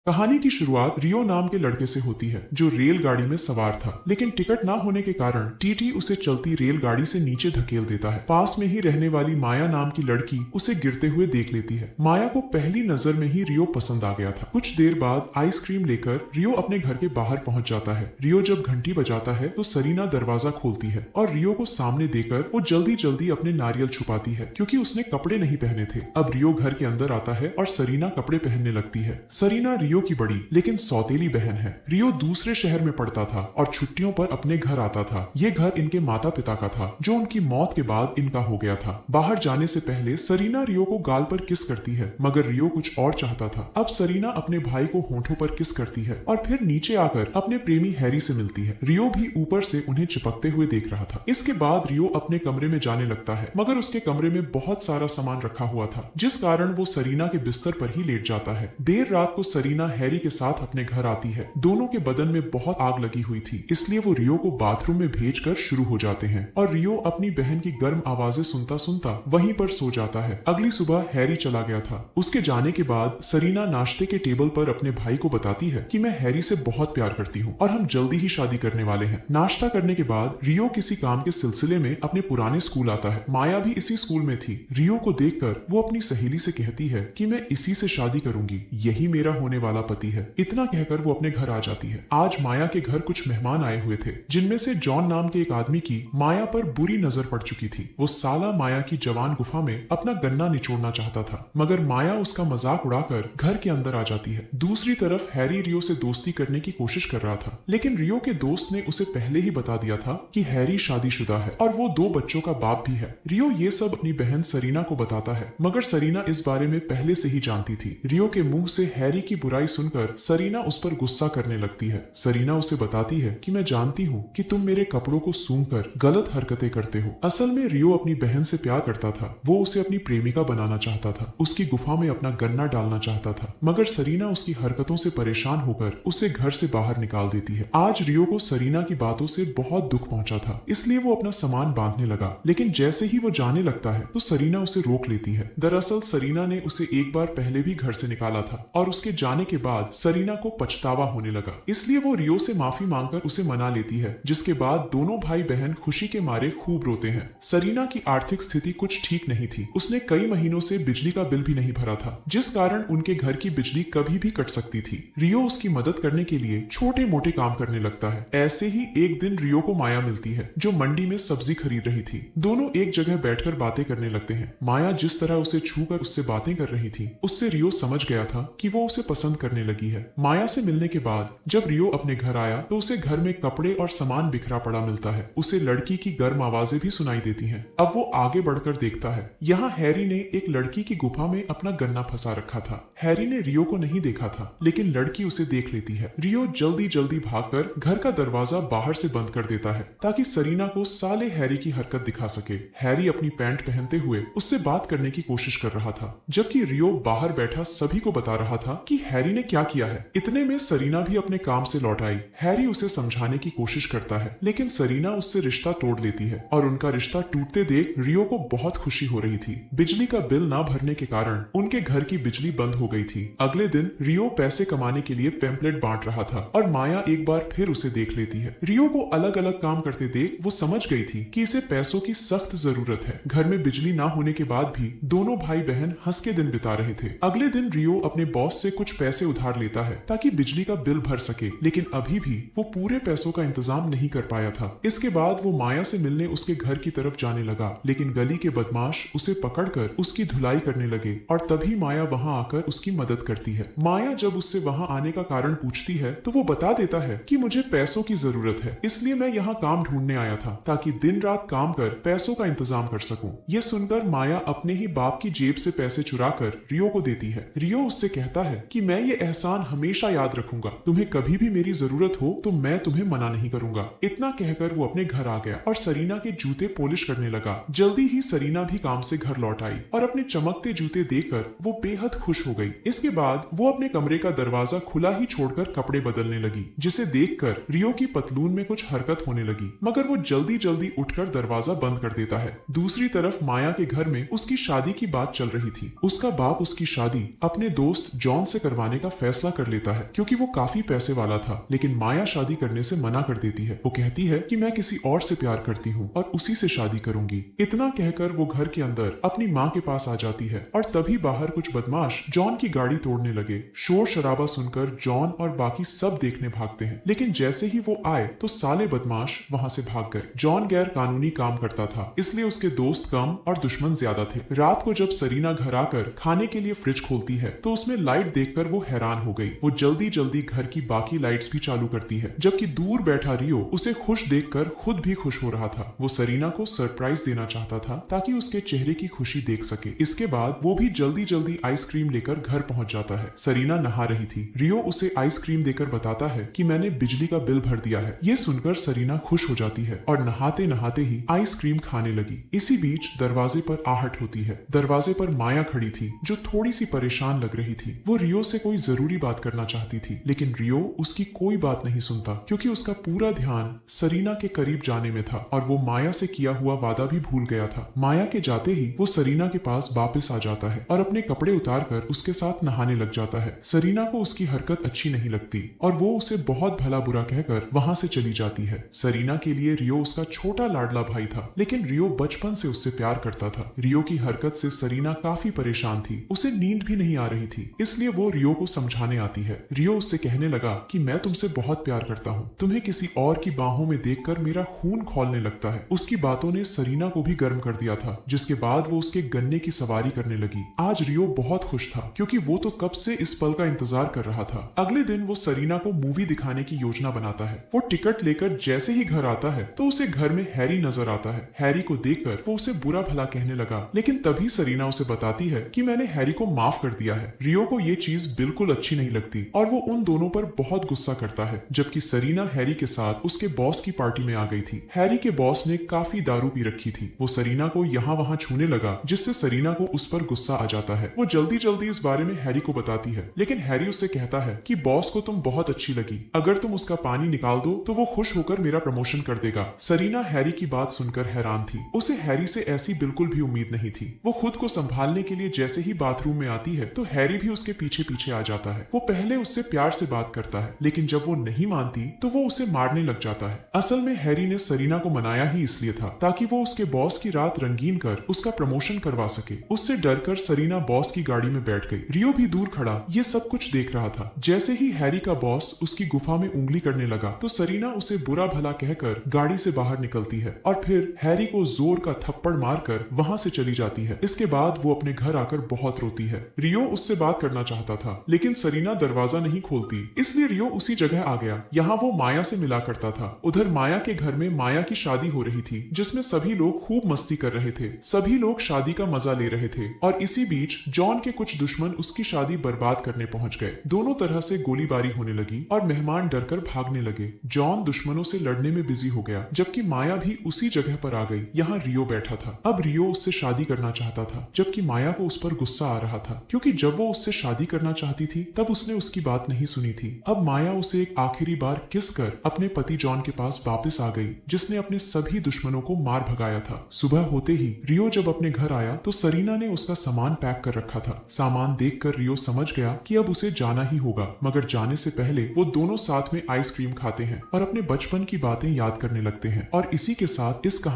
कहानी की शुरुआत रियो नाम के लड़के से होती है जो रेलगाड़ी में सवार था, लेकिन टिकट ना होने के कारण टीटी उसे चलती रेलगाड़ी से नीचे धकेल देता है। पास में ही रहने वाली माया नाम की लड़की उसे गिरते हुए देख लेती है। माया को पहली नजर में ही रियो पसंद आ गया था। कुछ देर बाद आइसक्रीम लेकर रियो अपने घर के बाहर पहुंच जाता है। रियो जब घंटी बजाता है तो सरीना दरवाजा खोलती है और रियो को सामने देकर वो जल्दी जल्दी अपने नारियल छुपाती है क्योंकि उसने कपड़े नहीं पहने थे। अब रियो घर के अंदर आता है और सरीना कपड़े पहनने लगती है। सरीना रियो की बड़ी लेकिन सौतेली बहन है। रियो दूसरे शहर में पढ़ता था और छुट्टियों पर अपने घर आता था। ये घर इनके माता पिता का था जो उनकी मौत के बाद इनका हो गया था। बाहर जाने से पहले सरीना रियो को गाल पर किस करती है, मगर रियो कुछ और चाहता था। अब सरीना अपने भाई को होंठों पर किस करती है और फिर नीचे आकर अपने प्रेमी हैरी से मिलती है। रियो भी ऊपर से उन्हें चिपकते हुए देख रहा था। इसके बाद रियो अपने कमरे में जाने लगता है, मगर उसके कमरे में बहुत सारा सामान रखा हुआ था, जिस कारण वो सरीना के बिस्तर पर ही लेट जाता है। देर रात को सरीना हैरी के साथ अपने घर आती है। दोनों के बदन में बहुत आग लगी हुई थी, इसलिए वो रियो को बाथरूम में भेजकर शुरू हो जाते हैं और रियो अपनी बहन की गर्म आवाजें सुनता सुनता वहीं पर सो जाता है। अगली सुबह हैरी चला गया था। उसके जाने के बाद सरीना नाश्ते के टेबल पर अपने भाई को बताती है कि मैं हैरी से बहुत प्यार करती हूँ और हम जल्दी ही शादी करने वाले हैं। नाश्ता करने के बाद रियो किसी काम के सिलसिले में अपने पुराने स्कूल आता है। माया भी इसी स्कूल में थी। रियो को देखकर वो अपनी सहेली से कहती है कि मैं इसी से शादी करूंगी, यही मेरा होने वाला पति है। इतना कहकर वो अपने घर आ जाती है। आज माया के घर कुछ मेहमान आए हुए थे, जिनमें से जॉन नाम के एक आदमी की माया पर बुरी नजर पड़ चुकी थी। वो साला माया की जवान गुफा में अपना गन्ना निचोड़ना चाहता था, मगर माया उसका मजाक उड़ाकर घर के अंदर आ जाती है। दूसरी तरफ हैरी रियो से दोस्ती करने की कोशिश कर रहा था, लेकिन रियो के दोस्त ने उसे पहले ही बता दिया था कि हैरी शादीशुदा है और वो 2 बच्चों का बाप भी है। रियो ये सब अपनी बहन सरीना को बताता है, मगर सरीना इस बारे में पहले से ही जानती थी। रियो के मुंह से हैरी की बुराई सुनकर सरीना उस पर गुस्सा करने लगती है। सरीना उसे बताती है कि मैं जानती हूँ कि तुम मेरे कपड़ों को सूंघकर गलत हरकतें करते हो। असल में रियो अपनी बहन से प्यार करता था। वो उसे अपनी प्रेमिका बनाना चाहता था, उसकी गुफा में अपना गन्ना डालना चाहता था, मगर सरीना उसकी हरकतों से परेशान होकर उसे घर से बाहर निकाल देती है। आज रियो को सरीना की बातों से बहुत दुख पहुंचा था, इसलिए वो अपना सामान बांधने लगा, लेकिन जैसे ही वो जाने लगता है तो सरीना उसे रोक लेती है। दरअसल सरीना ने उसे एक बार पहले भी घर से निकाला था और उसके जाने के बाद सरीना को पछतावा होने लगा, इसलिए वो रियो से माफी मांगकर उसे मना लेती है, जिसके बाद दोनों भाई बहन खुशी के मारे खूब रोते हैं। सरीना की आर्थिक स्थिति कुछ ठीक नहीं थी। उसने कई महीनों से बिजली का बिल भी नहीं भरा था, जिस कारण उनके घर की बिजली कभी भी कट सकती थी। रियो उसकी मदद करने के लिए छोटे मोटे काम करने लगता है। ऐसे ही एक दिन रियो को माया मिलती है, जो मंडी में सब्जी खरीद रही थी। दोनों एक जगह बैठकर बातें करने लगते हैं। माया जिस तरह उसे छूकर उससे बातें कर रही थी, उससे रियो समझ गया था कि वो उसे पसंद करने लगी है। माया से मिलने के बाद जब रियो अपने घर आया तो उसे घर में कपड़े और सामान बिखरा पड़ा मिलता है। उसे लड़की की गर्म आवाजें भी सुनाई देती हैं। अब वो आगे बढ़कर देखता है, यहाँ हैरी ने एक लड़की की गुफा में अपना गन्ना फंसा रखा था। हैरी ने रियो को नहीं देखा था, लेकिन लड़की उसे देख लेती है। रियो जल्दी जल्दी भागकर घर का दरवाजा बाहर से बंद कर देता है ताकि सरीना को साले हैरी की हरकत दिखा सके। हैरी अपनी पैंट पहनते हुए उससे बात करने की कोशिश कर रहा था, जबकि रियो बाहर बैठा सभी को बता रहा था कि हैरी ने क्या किया है। इतने में सरीना भी अपने काम से लौट आई। हैरी उसे समझाने की कोशिश करता है, लेकिन सरीना उससे रिश्ता तोड़ लेती है और उनका रिश्ता टूटते देख रियो को बहुत खुशी हो रही थी। बिजली का बिल ना भरने के कारण उनके घर की बिजली बंद हो गई थी। अगले दिन रियो पैसे कमाने के लिए पेम्पलेट बांट रहा था और माया एक बार फिर उसे देख लेती है। रियो को अलग अलग काम करते देख वो समझ गई थी कि इसे पैसों की सख्त जरूरत है। घर में बिजली ना होने के बाद भी दोनों भाई बहन हंस के दिन बिता रहे थे। अगले दिन रियो अपने बॉस से कुछ पैसे उधार लेता है ताकि बिजली का बिल भर सके, लेकिन अभी भी वो पूरे पैसों का इंतजाम नहीं कर पाया था। इसके बाद वो माया से मिलने उसके घर की तरफ जाने लगा, लेकिन गली के बदमाश उसे पकड़कर उसकी धुलाई करने लगे और तभी माया वहां आकर उसकी मदद करती है। माया जब उससे वहां आने का कारण पूछती है तो वो बता देता है कि मुझे पैसों की जरूरत है, इसलिए मैं यहाँ काम ढूंढने आया था ताकि दिन रात काम कर पैसों का इंतजाम कर सकूं। ये सुनकर माया अपने ही बाप की जेब से पैसे चुराकर रियो को देती है। रियो उससे कहता है कि मैं ये एहसान हमेशा याद रखूंगा, तुम्हें कभी भी मेरी जरूरत हो तो मैं तुम्हें मना नहीं करूंगा। इतना कहकर वो अपने घर आ गया और सरीना के जूते पॉलिश करने लगा। जल्दी ही सरीना भी काम से घर लौट आई और अपने चमकते जूते देखकर वो बेहद खुश हो गई। इसके बाद वो अपने कमरे का दरवाजा खुला ही छोड़कर कपड़े बदलने लगी, जिसे देखकर रियो की पतलून में कुछ हरकत होने लगी, मगर वो जल्दी जल्दी उठकर दरवाजा बंद कर देता है। दूसरी तरफ माया के घर में उसकी शादी की बात चल रही थी। उसका बाप उसकी शादी अपने दोस्त जॉन से करवाने करवाने का फैसला कर लेता है क्योंकि वो काफी पैसे वाला था। लेकिन माया शादी करने से मना कर देती है। वो कहती है कि मैं किसी और से प्यार करती हूँ और उसी से शादी करूंगी। इतना कहकर वो घर के अंदर अपनी माँ के पास आ जाती है और तभी बाहर कुछ बदमाश जॉन की गाड़ी तोड़ने लगे। शोर शराबा सुनकर जॉन और बाकी सब देखने भागते हैं, लेकिन जैसे ही वो आए तो साले बदमाश वहां से भाग गए। जॉन गैर कानूनी काम करता था, इसलिए उसके दोस्त कम और दुश्मन ज्यादा थे। रात को जब सरीना घर आकर खाने के लिए फ्रिज खोलती है तो उसमें लाइट देखकर वो हैरान हो गई। वो जल्दी जल्दी घर की बाकी लाइट्स भी चालू करती है, जबकि दूर बैठा रियो उसे खुश देखकर खुद भी खुश हो रहा था। वो सरीना को सरप्राइज देना चाहता था ताकि उसके चेहरे की खुशी देख सके। इसके बाद वो भी जल्दी जल्दी आइसक्रीम लेकर घर पहुंच जाता है। सरीना नहा रही थी। रियो उसे आइसक्रीम देकर बताता है कि मैंने बिजली का बिल भर दिया है। ये सुनकर सरीना खुश हो जाती है और नहाते नहाते ही आइसक्रीम खाने लगी। इसी बीच दरवाजे पर आहट होती है। दरवाजे पर माया खड़ी थी जो थोड़ी सी परेशान लग रही थी। वो रियो से कोई जरूरी बात करना चाहती थी, लेकिन रियो उसकी कोई बात नहीं सुनता क्योंकि उसका पूरा ध्यान सरीना के करीब जाने में था और वो माया से किया हुआ वादा भी भूल गया था। माया के जाते ही वो सरीना के पास वापस आ जाता है और अपने कपड़े उतारकर उसके साथ नहाने लग जाता है। सरीना को उसकी हरकत अच्छी नहीं लगती और वो उसे बहुत भला बुरा कहकर वहां से चली जाती है। सरीना के लिए रियो उसका छोटा लाडला भाई था, लेकिन रियो बचपन से उससे प्यार करता था। रियो की हरकत से सरीना काफी परेशान थी। उसे नींद भी नहीं आ रही थी, इसलिए वो रियो को समझाने आती है। रियो उससे कहने लगा कि मैं तुमसे बहुत प्यार करता हूँ। तुम्हें किसी और की बाहों में देखकर मेरा खून खौलने लगता है। उसकी बातों ने सरीना को भी गर्म कर दिया था, जिसके बाद वो उसके गन्ने की सवारी करने लगी। आज रियो बहुत खुश था क्योंकि वो तो कब से इस पल का इंतजार कर रहा था। अगले दिन वो सरीना को मूवी दिखाने की योजना बनाता है। वो टिकट लेकर जैसे ही घर आता है तो उसे घर में हैरी नजर आता है। हैरी को देखकर वो उसे बुरा भला कहने लगा, लेकिन तभी सरीना उसे बताती है कि मैंने हैरी को माफ कर दिया है। रियो को ये चीज बिल्कुल अच्छी नहीं लगती और वो उन दोनों पर बहुत गुस्सा करता है। जबकि सरीना हैरी के साथ उसके बॉस की पार्टी में आ गई थी। हैरी के बॉस ने काफी दारू पी रखी थी। वो सरीना को यहाँ वहां छूने लगा, जिससे सरीना को उस पर गुस्सा आ जाता है। वो जल्दी जल्दी इस बारे में हैरी को बताती है, लेकिन हैरी उससे कहता है कि बॉस को तुम बहुत अच्छी लगी, अगर तुम उसका पानी निकाल दो तो वो खुश होकर मेरा प्रमोशन कर देगा। सरीना हैरी की बात सुनकर हैरान थी। उसे हैरी से ऐसी बिल्कुल भी उम्मीद नहीं थी। वो खुद को संभालने के लिए जैसे ही बाथरूम में आती है तो हैरी भी उसके पीछे पीछे आ जाता है। वो पहले उससे प्यार से बात करता है, लेकिन जब वो नहीं मानती तो वो उसे मारने लग जाता है। असल में हैरी ने सरीना को मनाया ही इसलिए था ताकि वो उसके बॉस की रात रंगीन कर उसका प्रमोशन करवा सके। उससे डरकर सरीना बॉस की गाड़ी में बैठ गई। रियो भी दूर खड़ा ये सब कुछ देख रहा था। जैसे ही हैरी का बॉस उसकी गुफा में उंगली करने लगा तो सरीना उसे बुरा भला कहकर गाड़ी से बाहर निकलती है और फिर हैरी को जोर का थप्पड़ मारकर वहां से चली जाती है। इसके बाद वो अपने घर आकर बहुत रोती है। रियो उससे बात करना चाहता था, लेकिन सरीना दरवाजा नहीं खोलती, इसलिए रियो उसी जगह आ गया। यहाँ वो माया से मिला करता था। उधर माया के घर में माया की शादी हो रही थी, जिसमें सभी लोग खूब मस्ती कर रहे थे। सभी लोग शादी का मजा ले रहे थे और इसी बीच जॉन के कुछ दुश्मन उसकी शादी बर्बाद करने पहुंच गए। दोनों तरह से गोलीबारी होने लगी और मेहमान डरकर भागने लगे। जॉन दुश्मनों से लड़ने में बिजी हो गया, जबकि माया भी उसी जगह पर आ गई। यहाँ रियो बैठा था। अब रियो उससे शादी करना चाहता था, जबकि माया को उस पर गुस्सा आ रहा था क्योंकि जब वो उससे शादी करना चाहती थी तब उसने उसकी बात नहीं सुनी थी। अब माया उसे एक आखिरी बार किस कर अपने पति जॉन के पास वापस आ गई, जिसने अपने सभी दुश्मनों को मार भगाया था। सुबह होते ही रियो जब अपने घर आया तो सरीना ने उसका सामान पैक कर रखा था। सामान देखकर रियो समझ गया कि अब उसे जाना ही होगा, मगर जाने से पहले वो दोनों साथ में आइसक्रीम खाते हैं और अपने बचपन की बातें याद करने लगते हैं। और इसी के साथ इस कहानी